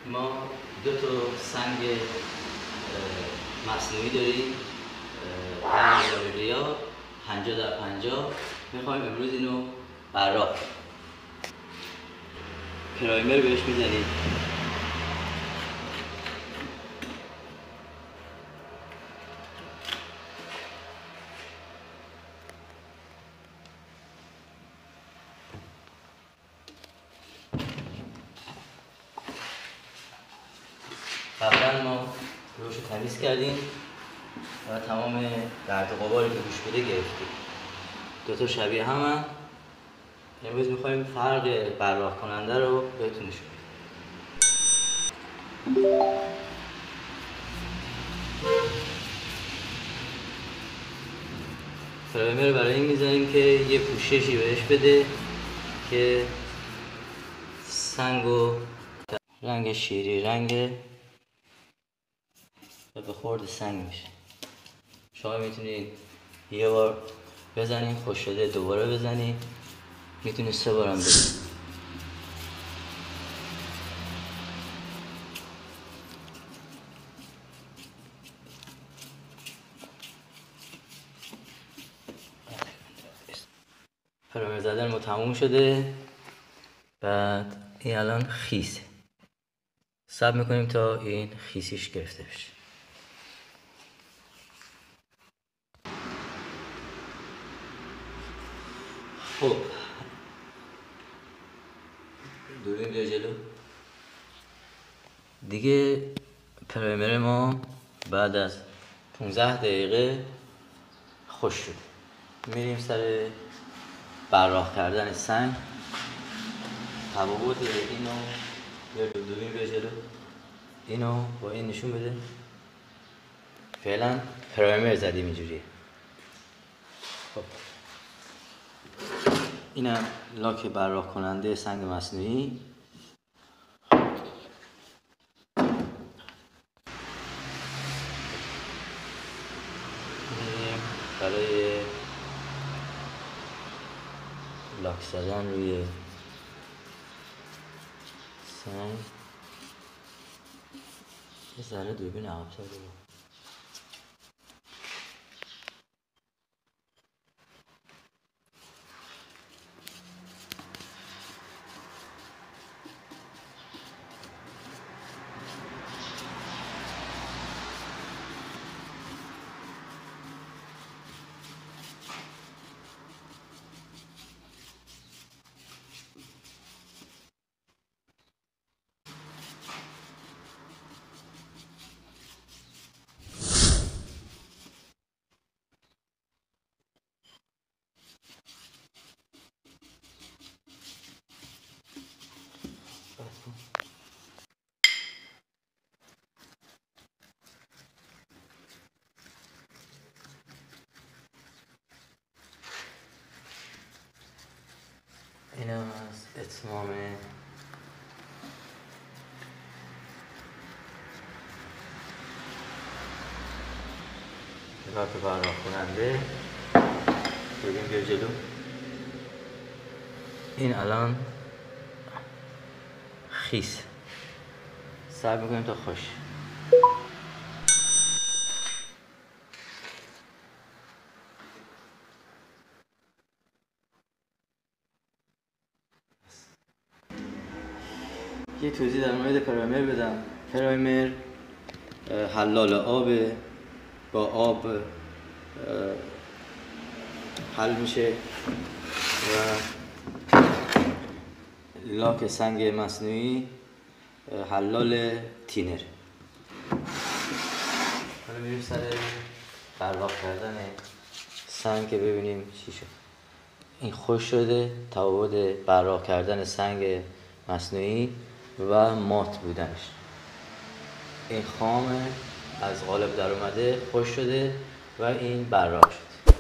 ما دو تا سنگ مصنوعی داریم 5000 ریال 50 در 50. میخوایم امروز اینو براق کنیم. پرایمر بهش میزنیم. قبلا ما روش رو تمیز کردیم و تمام گرد و غباری که روش بوده گرفتیم. دو تا شبیه همن. امروز میخوایم فرق براق کننده رو بهتون نشون بدیم. پرایمر رو برای این میذاریم که یه پوششی بهش بده که سنگ و رنگ شیری رنگه و به خورد سنگ میشه. شما میتونید یه بار بزنید خوش شده، دوباره بزنید، میتونید 3 بارم بزنید. پرایمر زدن ما تموم شده. بعد این الان خیسه. صبر میکنیم تا این خیسیش گرفته بشه. خب دوریم بیا جلو. دیگه پرایمر ما بعد از 15 دقیقه خوش شد. میریم سر براق کردن سنگ. تفاوت اینو دوریم بیا جلو. اینو با این نشون بده. فعلا پرایمر زدیم اینجوریه. خب اینم لاک براق کننده سنگ مصنوعی. برای لاک زدن روی سنگ یه ذره دوربین عقب‌تر برو. اینم از اتمام لاک براق کننده. ببین بیا جلو. این الان خیس. صبر میکنیم تا خوش. یه توضیح در مورد پرایمر بدم. پرایمر حلال آب، با آب حل میشه و لاک سنگ مصنوعی حلال تینر. حالا میریم سر براق کردن سنگ که ببینیم چی شد. این خوش شده. تفاوت براق کردن سنگ مصنوعی و مات بودنش. این خام از قالب در اومده، خوش شده و این براق شد.